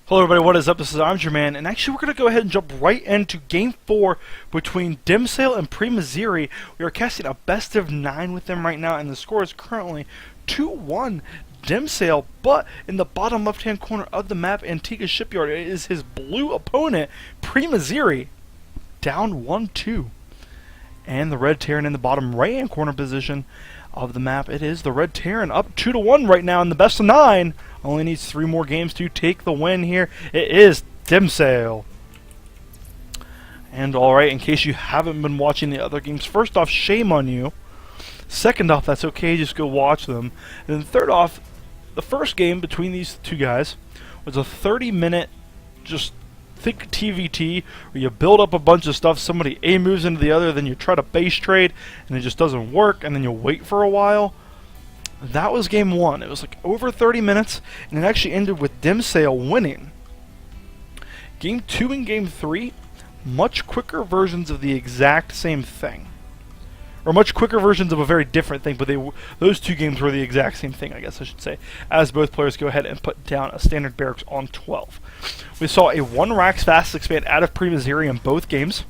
Hello everybody, what is up? This is Man, and actually we're going to go ahead and jump right into Game 4 between Demsale and Premasiri. We are casting a best of 9 with them right now, and the score is currently 2-1 Demsale, but in the bottom left-hand corner of the map, Antigay Shipyard, it is his blue opponent, Premasiri, down 1-2. And the red Terran in the bottom right-hand corner position of the map, it is the red Terran up 2-1 right now in the best of 9. Only needs 3 more games to take the win here. It is Demsale. And alright, in case you haven't been watching the other games, first off, shame on you. Second off, that's okay, just go watch them. And then third off, the first game between these two guys was a 30-minute just think TVT where you build up a bunch of stuff, somebody A moves into the other, then you try to base trade and it just doesn't work, and then you wait for a while. That was game 1. It was like over 30 minutes, and it actually ended with Demsale winning. Game 2 and game 3, much quicker versions of the exact same thing. Or much quicker versions of a very different thing, but those two games were the exact same thing, I guess I should say, as both players go ahead and put down a standard barracks on 12. We saw a 1 Rax fast expand out of Premasiri in both games.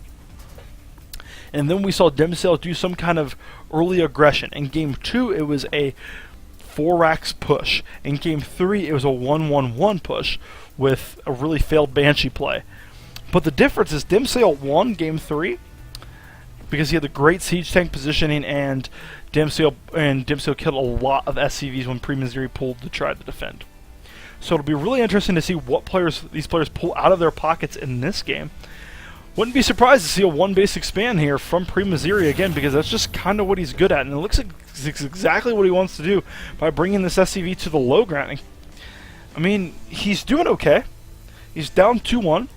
And then we saw Demsale do some kind of early aggression. In Game 2, it was a 4 Rax push. In Game 3, it was a 1-1-1 push with a really failed Banshee play. But the difference is Demsale won Game 3 because he had the great siege tank positioning, and Demsale killed a lot of SCVs when Premasiri pulled to try to defend. So it'll be really interesting to see what these players pull out of their pockets in this game. Wouldn't be surprised to see a 1 base expand here from Premasiri again, because that's just kind of what he's good at, and it looks like it's exactly what he wants to do by bringing this SCV to the low ground. I mean, he's doing okay. He's down 2-1,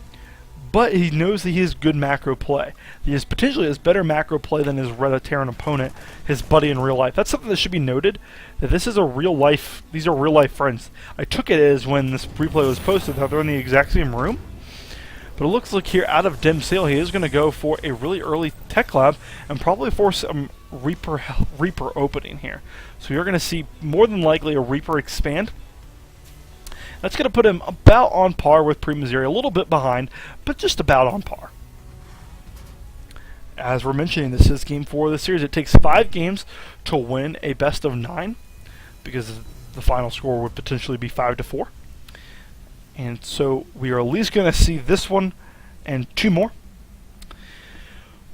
but he knows that he has good macro play. He has potentially has better macro play than his Red Terran opponent, his buddy in real life. That's something that should be noted, that this is a real life, these are real life friends. I took it as when this replay was posted that they're in the exact same room. But it looks like here out of Demsale, he is going to go for a really early tech lab and probably for some Reaper opening here. So you're going to see more than likely a Reaper expand. That's going to put him about on par with Premasiri, a little bit behind, but just about on par. As we're mentioning, this is Game 4 of the series. It takes 5 games to win a best of 9, because the final score would potentially be 5-4. And so we are at least going to see this one and 2 more,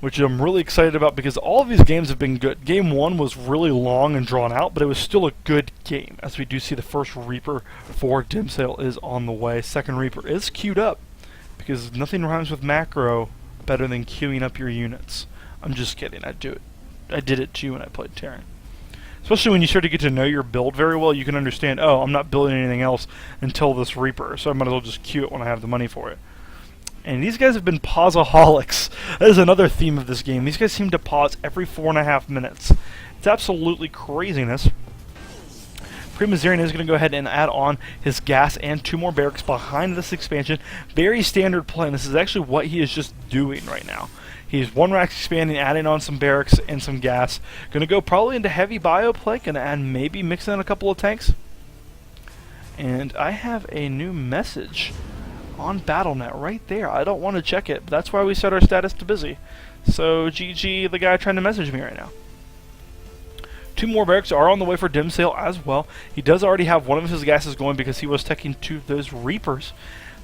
which I'm really excited about because all of these games have been good. Game 1 was really long and drawn out, but it was still a good game, as we do see the first Reaper for Demsale is on the way. Second Reaper is queued up, because nothing rhymes with macro better than queuing up your units. I'm just kidding, I did it too when I played Terran. Especially when you start to get to know your build very well, you can understand, oh, I'm not building anything else until this Reaper, so I might as well just queue it when I have the money for it. And these guys have been pausaholics. That is another theme of this game. These guys seem to pause every 4.5 minutes. It's absolutely craziness. Premasiri is going to go ahead and add on his gas and 2 more barracks behind this expansion. Very standard play, and this is actually what he is just doing right now. He's 1 Rax expanding, adding on some barracks and some gas. Going to go probably into heavy bio play, going to add maybe mix in a couple of tanks. And I have a new message on BattleNet right there. I don't want to check it, but that's why we set our status to busy. So GG the guy trying to message me right now. 2 more barracks are on the way for Demsale as well. He does already have one of his gases going because he was teching 2 of those Reapers.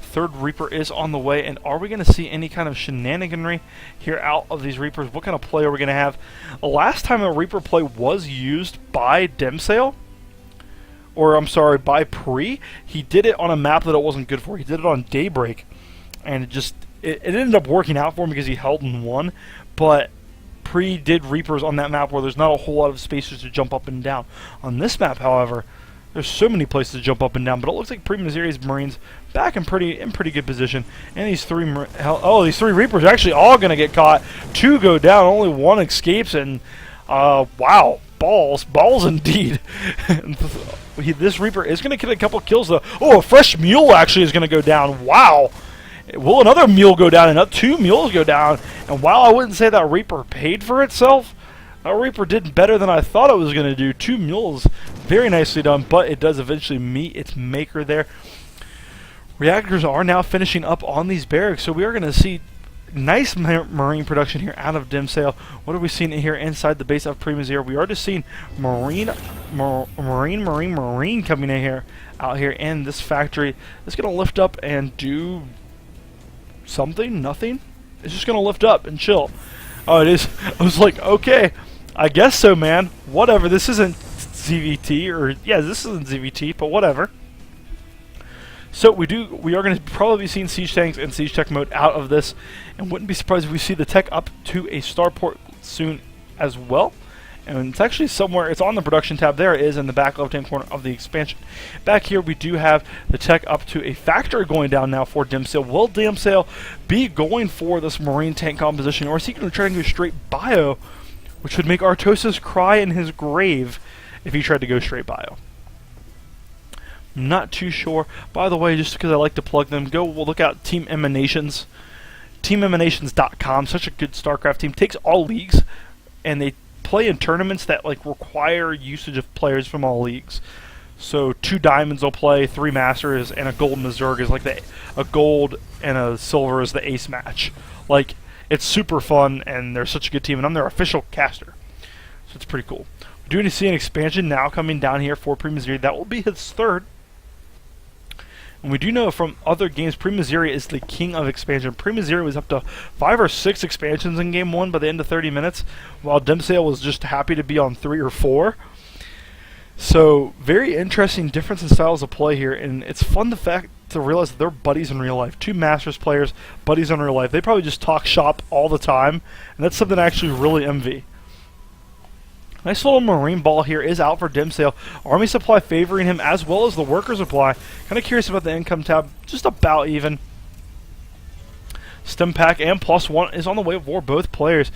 Third Reaper is on the way, and are we going to see any kind of shenaniganry here out of these Reapers? What kind of play are we going to have? The last time a Reaper play was used by Demsale, or I'm sorry, by Pre, he did it on a map that it wasn't good for. He did it on Daybreak, and it ended up working out for him because he held and won, but Pre did Reapers on that map where there's not a whole lot of spaces to jump up and down. On this map, however, there's so many places to jump up and down, but it looks like Premasiri's Marines back in pretty good position. And these 3 Reapers are actually all going to get caught. 2 go down, only 1 escapes, and wow, balls indeed. This Reaper is going to get a couple kills though. Oh, a fresh mule actually is going to go down. Wow. Will another mule go down? And 2 mules go down. And while I wouldn't say that Reaper paid for itself, that Reaper did better than I thought it was going to do. 2 mules, very nicely done, but it does eventually meet its maker there. reactors are now finishing up on these barracks, so we are going to see nice marine production here out of Demsale. What are we seeing here inside the base of Premasiri? We are just seeing marine coming in here, out here in this factory. It's going to lift up and do something, nothing. It's just going to lift up and chill. Oh, it is. I was like, okay, I guess so, man. Whatever. This isn't ZVT, or yeah, this isn't ZVT, but whatever. So we are going to probably be seeing siege tanks and siege tech mode out of this, and wouldn't be surprised if we see the tech up to a starport soon as well. And it's actually somewhere, it's on the production tab. There it is in the back left-hand corner of the expansion. Back here we do have the tech up to a factory going down now for Demsale. Will Demsale be going for this marine tank composition, or is he going to try and go straight bio, which would make Artosis cry in his grave if he tried to go straight bio? I'm not too sure. By the way, just because I like to plug them, we'll look out Team Emanations. TeamEmanations.com, such a good StarCraft team. Takes all leagues, and they play in tournaments that like require usage of players from all leagues. So 2 diamonds will play, 3 masters, and a gold and a zerg is like a gold and a silver is the ace match. Like, it's super fun, and they're such a good team, and I'm their official caster. So it's pretty cool. We do see an expansion now coming down here for Premasiri. That will be his 3rd. And we do know from other games, Premasiri is the king of expansion. Premasiri was up to 5 or 6 expansions in Game 1 by the end of 30 minutes, while Demsale was just happy to be on 3 or 4. So, very interesting difference in styles of play here, and it's fun to realize that they're buddies in real life. 2 Masters players, buddies in real life. They probably just talk shop all the time, and that's something I actually really envy. Nice little marine ball here is out for Demsale. Army supply favoring him as well as the worker supply. Kind of curious about the income tab. Just about even. Stim pack and +1 is on the way for both players.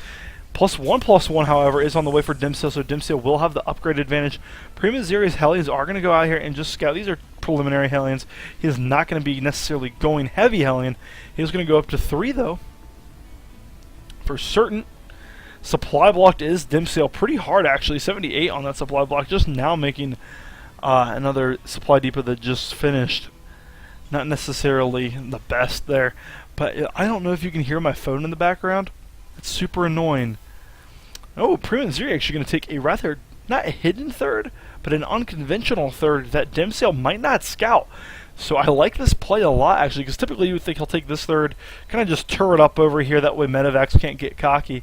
+1/+1, however, is on the way for Demsale, so Demsale will have the upgrade advantage. Premasiri's Hellions are going to go out here and just scout. These are preliminary Hellions. He is not going to be necessarily going heavy Hellion. He's going to go up to 3, though. For certain. Supply blocked is Demsale pretty hard, actually. 78 on that supply block. Just now making another supply depot that just finished. Not necessarily the best there. But I don't know if you can hear my phone in the background. It's super annoying. Oh, Premasiri actually going to take a rather, not a hidden 3rd, but an unconventional 3rd that Demsale might not scout. So I like this play a lot, actually, because typically you would think he'll take this 3rd, kind of just turret up over here, that way Medivacs can't get cocky.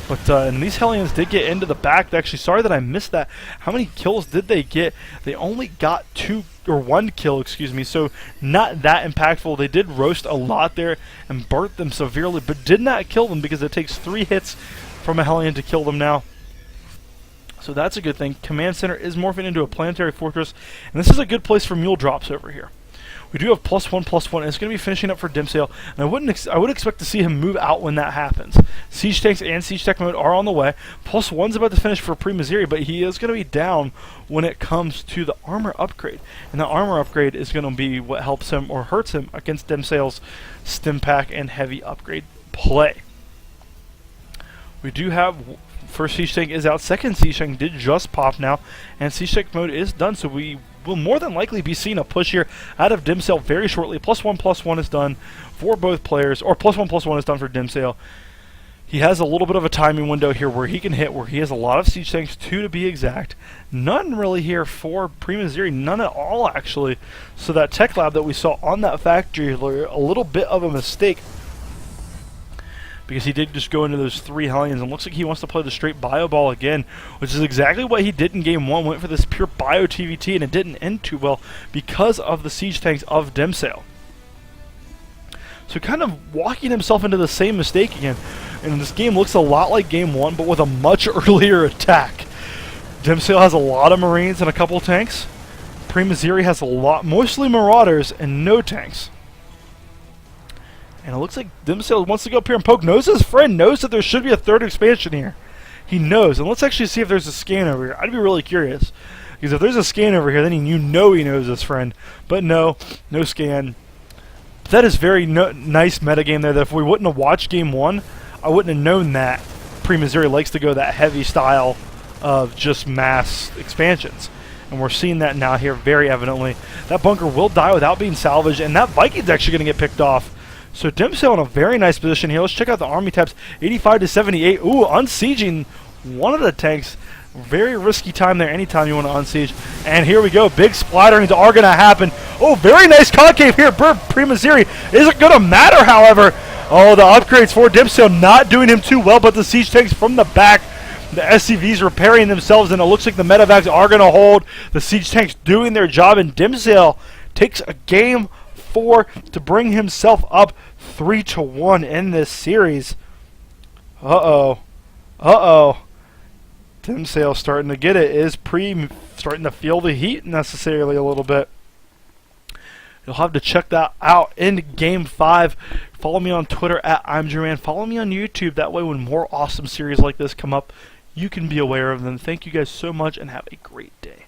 But and these Hellions did get into the back. Actually, sorry that I missed that. How many kills did they get? They only got 1 kill, excuse me, so not that impactful. They did roast a lot there and burnt them severely, but did not kill them because it takes 3 hits from a Hellion to kill them now. So that's a good thing. Command Center is morphing into a planetary fortress, and this is a good place for mule drops over here. We do have +1/+1, and it's going to be finishing up for Demsale, and I would expect to see him move out when that happens. Siege tanks and siege tech mode are on the way. +1's about to finish for Premasiri, but he is going to be down when it comes to the armor upgrade, and the armor upgrade is going to be what helps him or hurts him against Demsale's stim pack and heavy upgrade play. We do have first siege tank is out, second siege tank did just pop now, and siege tank mode is done, so we will more than likely be seeing a push here out of Demsale very shortly. +1/+1 is done for both players, or +1/+1 is done for Demsale. He has a little bit of a timing window here where he can hit, where he has a lot of siege tanks, 2 to be exact. None really here for Premasiri, none at all actually. So that tech lab that we saw on that factory, a little bit of a mistake, because he did just go into those 3 Hellions, and looks like he wants to play the straight bio ball again, which is exactly what he did in Game 1, went for this pure bio TVT, and it didn't end too well because of the siege tanks of Demsale. So kind of walking himself into the same mistake again, and this game looks a lot like Game 1, but with a much earlier attack. Demsale has a lot of Marines and a couple tanks. Premasiri has a lot, mostly Marauders, and no tanks. And it looks like Demsale wants to go up here and poke. Knows his friend, knows that there should be a 3rd expansion here. He knows. And let's actually see if there's a scan over here. I'd be really curious. Because if there's a scan over here, then you know he knows his friend. But no scan. But that is very nice metagame there, that if we wouldn't have watched Game 1, I wouldn't have known that Premasiri likes to go that heavy style of just mass expansions. and we're seeing that now here very evidently. That bunker will die without being salvaged, and that Viking's actually going to get picked off. So Demsale in a very nice position here. Let's check out the army taps. 85 to 78. Ooh, unsieging one of the tanks. Very risky time there anytime you want to unsiege. And here we go. Big splatterings are going to happen. Oh, very nice concave here. Premasiri isn't going to matter, however. Oh, the upgrades for Demsale not doing him too well, but the siege tanks from the back. The SCVs repairing themselves, and it looks like the medevacs are going to hold. The siege tanks doing their job, and Demsale takes a game 4 to bring himself up 3-1 in this series. Uh-oh. Uh-oh. Demsale starting to get it. Is starting to feel the heat necessarily a little bit. You'll have to check that out in Game 5. Follow me on Twitter at I'mJerman. Follow me on YouTube. That way when more awesome series like this come up, you can be aware of them. Thank you guys so much and have a great day.